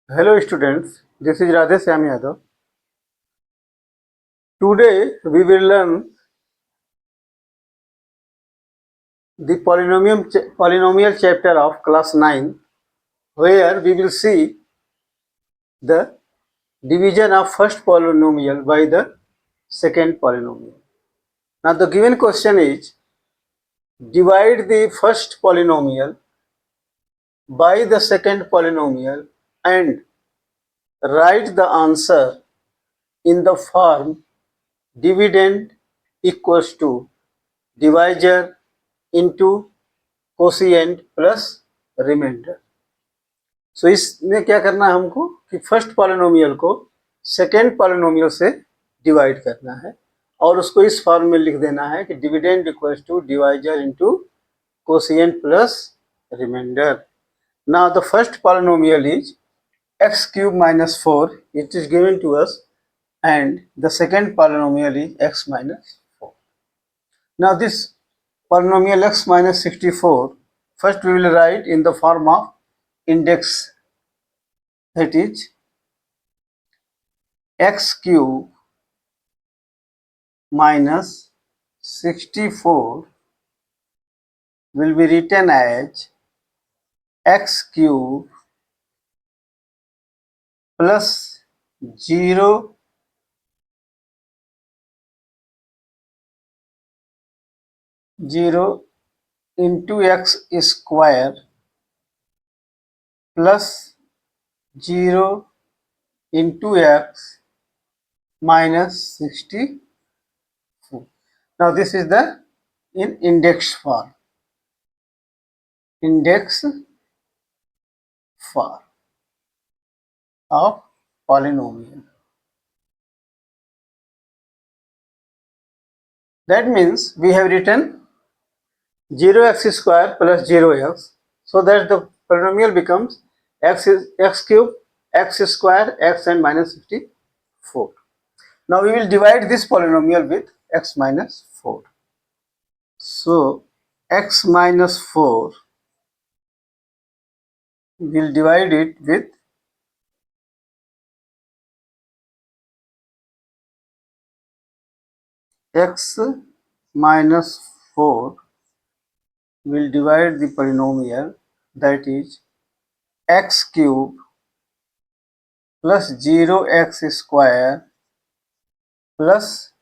Hello students, this is Radhe Syam Yadav. Today we will learn the polynomial chapter of class 9, where we will see the division of first polynomial by the second polynomial. Now the given question is, divide the first polynomial by the second polynomial and write the answer in the form dividend equals to divisor into quotient plus remainder. So इसमें क्या करना है हमको कि first polynomial को second polynomial से divide करना है और उसको इस फॉर्म में लिख देना है कि dividend equals to divisor into quotient plus remainder. Now the first polynomial is x cube minus 4, it is given to us, and the second polynomial is x minus 4. Now this polynomial x minus 64, first we will write in the form of index, that is x cube minus 64 will be written as x cube plus 0 into x square plus 0 into x minus 64. Now this is the in index form. Index form of polynomial. That means we have written 0x square plus 0x, so that the polynomial becomes x cube, x square, x and minus 64. Now we will divide this polynomial with x minus 4. So x minus 4, we will divide it with x minus 4 will divide the polynomial, that is x cube plus 0x square plus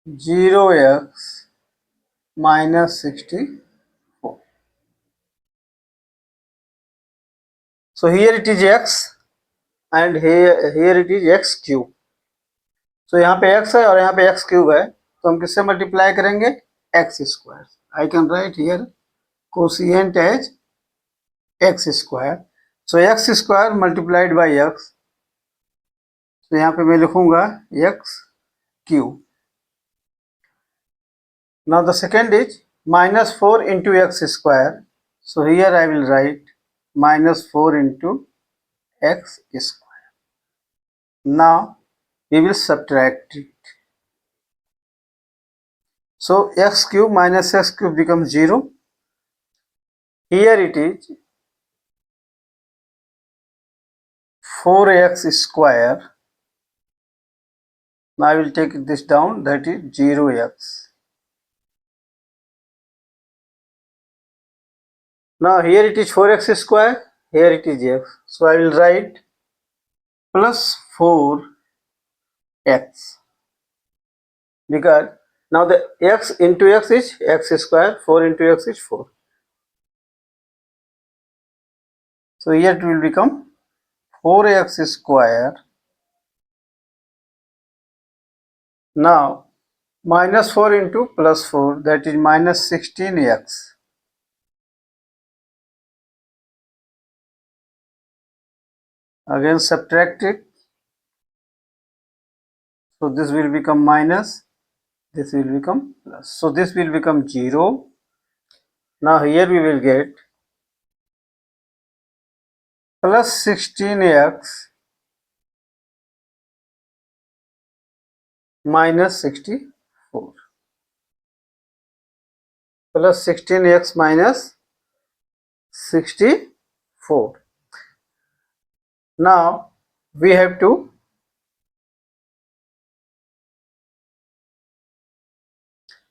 0x minus 64. So here it is x and here it is x cube. So यहाँ पे x है और यहाँ पे x cube है, तो हम किससे मल्टीप्लाई करेंगे? x square. I can write here quotient as x square. So x square multiplied by x. तो यहाँ पे मैं लिखूंगा x cube. Now the second is minus 4 into x square. So here I will write minus 4 into x square. Now we will subtract it. So x cube minus x cube becomes 0. Here it is 4x square. Now I will take this down, that is 0x. Now here it is 4x square, here it is x. So I will write plus 4x, because now the x into x is x square, 4 into x is 4. So here it will become 4x square. Now minus 4 into plus 4, that is minus 16x. Again subtract it. So this will become minus, this will become plus. So this will become 0. Now here we will get plus 16x minus 64. Plus 16x minus 64. Now we have to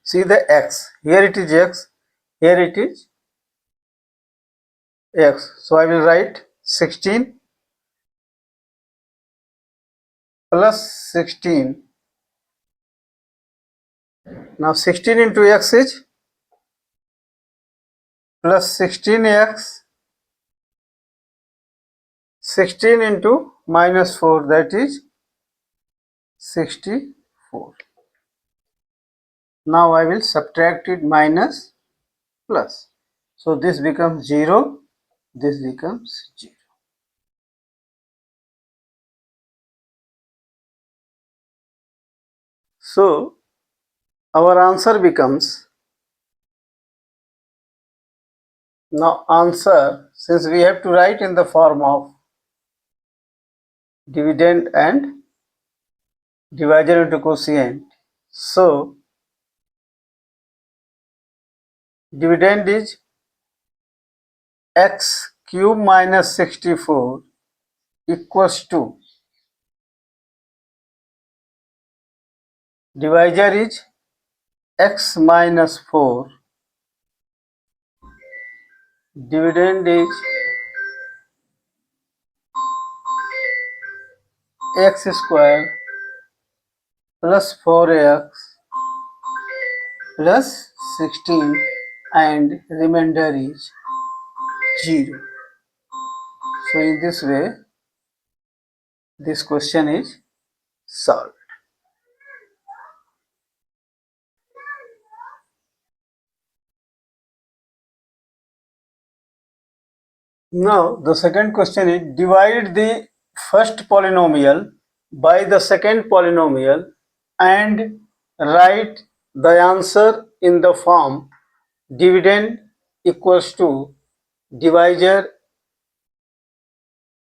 see the x. Here it is x, here it is x. So I will write 16 plus 16. Now 16 into x is plus 16x, 16 into minus 4, that is 64. Now I will subtract it minus plus. So this becomes 0, this becomes 0. So our answer becomes, now answer, since we have to write in the form of dividend and divisor into quotient. So dividend is x cube minus 64 equals to, divisor is x minus 4, dividend is x square plus 4x plus 16 and remainder is 0. So in this way this question is solved. Now the second question is, divide the first polynomial by the second polynomial and write the answer in the form dividend equals to divisor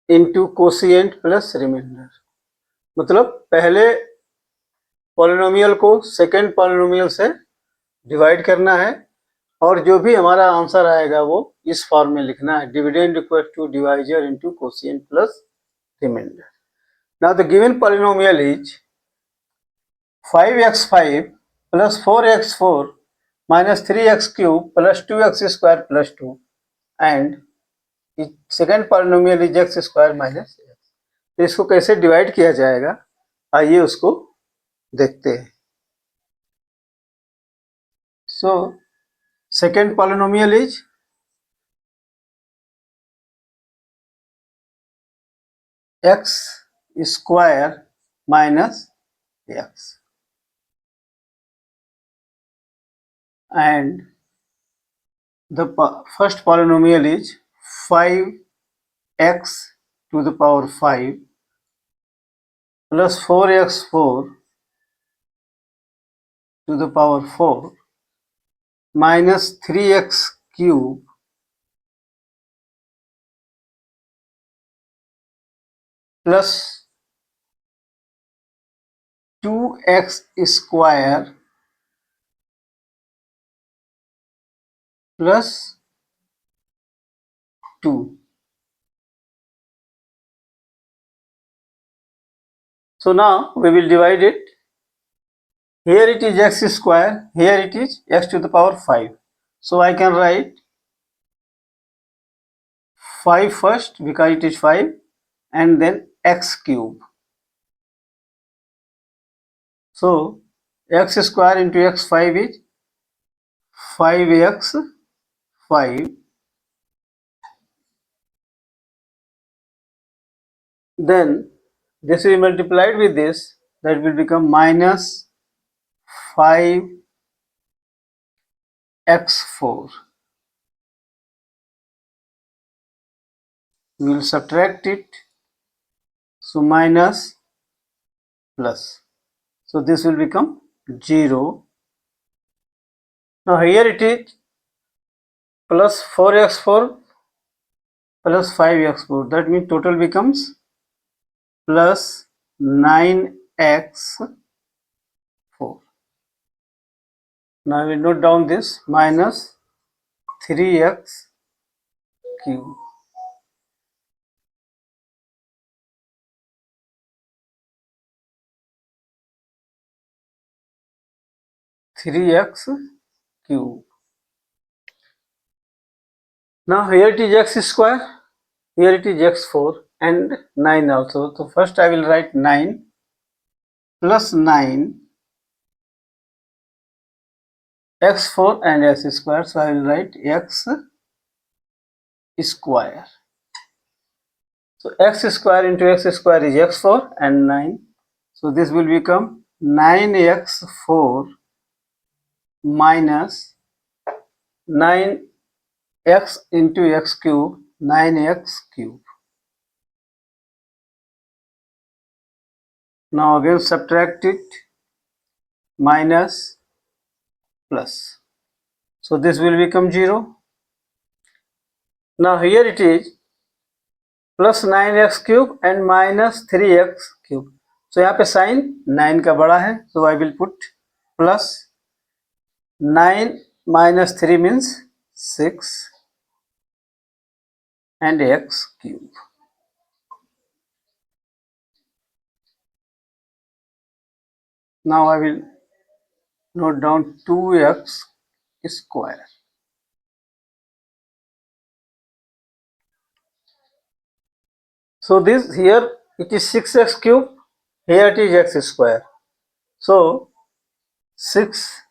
into quotient plus remainder. मतलब पहले polynomial को second polynomial से divide करना है और जो भी हमारा आंसर आएगा वो इस फॉर्म में लिखना है, dividend equal to divisor into quotient plus remainder. Now the given polynomial is 5x5 plus 4x4 minus 3x cube plus 2x square plus 2 and second polynomial is x square minus x. तो इसको कैसे divide किया जाएगा, आइए उसको देखते हैं. So second polynomial is x square minus x and the first polynomial is 5x to the power 5 plus 4x4 to the power 4 minus 3x cube plus 2x square plus 2. So now we will divide it. Here it is x square, here it is x to the power 5. So I can write 5 first because it is 5 and then x cube. So x square into x5 is 5x 5. Then this will be multiplied with this, that will become minus 5x4. We will subtract it, so minus plus. So this will become 0. Now here it is plus 4x4 plus 5x4. That means total becomes plus 9x4. Now we note down this minus 3x cube. 3x cube. Now here it is x square, here it is x4 and 9 also. So first I will write 9 plus 9 x4 and x square. So I will write x square. So x square into x square is x4 and 9. So this will become 9x4 minus 9x into x cube, 9x cube. Now again subtract it, minus plus. So this will become 0. Now here it is plus 9x cube and minus 3x cube. So यहाँ पे sign 9 का बड़ा है, so I will put plus 9 minus 3 means 6 and x cube. Now I will note down 2x square. So this here it is 6x cube, here it is x square. So 6,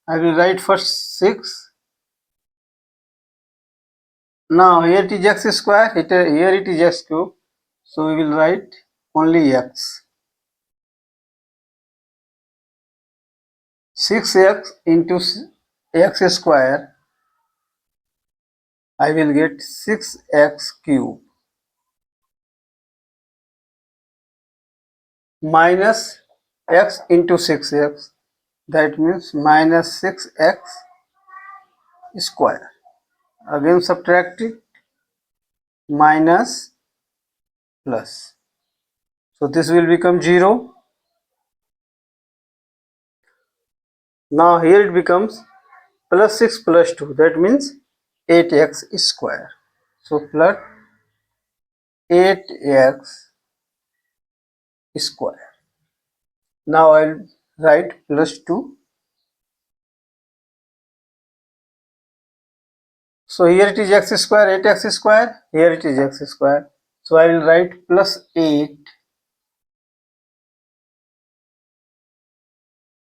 I will write first 6. Now here it is x square, here it is x cube. So we will write only x. 6x into x square, I will get 6x cube minus x into 6x, that means minus 6x square. Again subtract it, minus plus. So this will become 0. Now here it becomes plus 6 plus 2, that means 8x square. So plus 8x square. Now I'll write plus 2. So here it is x square, 8x square, here it is x square. So I will write plus 8.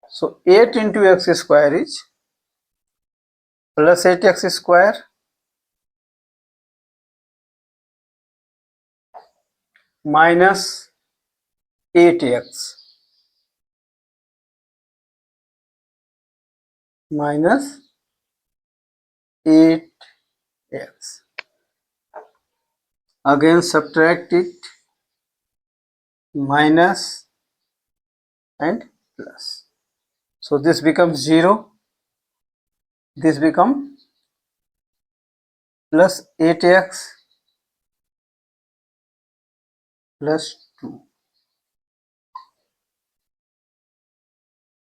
So 8 into x square is plus 8x square minus 8x minus 8x. Again subtract it, minus and plus. So this becomes 0. This becomes plus 8x plus 2.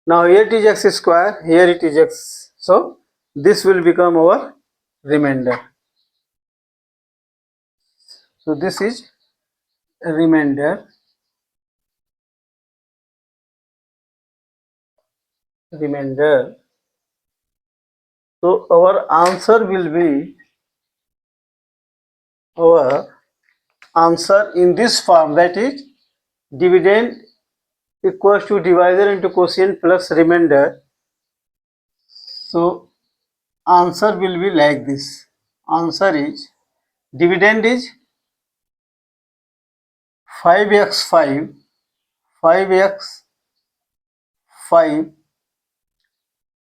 Now here it is x square, here it is x. So this will become our remainder. So this is a remainder. So our answer will be, our answer in this form, that is dividend equals to divisor into quotient plus remainder. So answer will be like this. Answer is, dividend is 5x5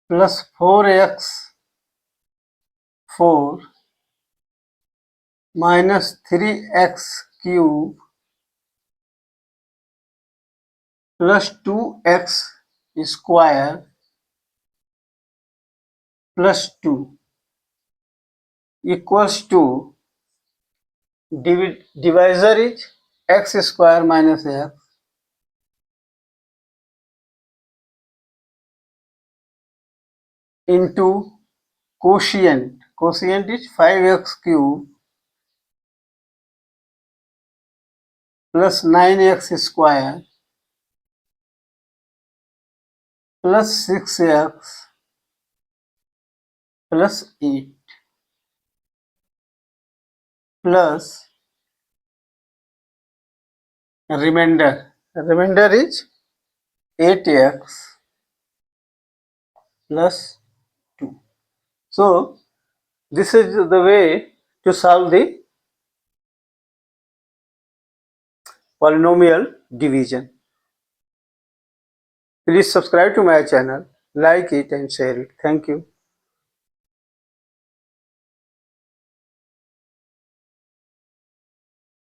plus 4x4 minus 3x cube plus 2x square plus 2 equals to, divisor is x square minus x into quotient. Quotient is 5x cube plus 9x square plus 6x plus 8 plus remainder is 8x plus 2. So this is the way to solve the polynomial division. Please subscribe to my channel, like it and share it. Thank you.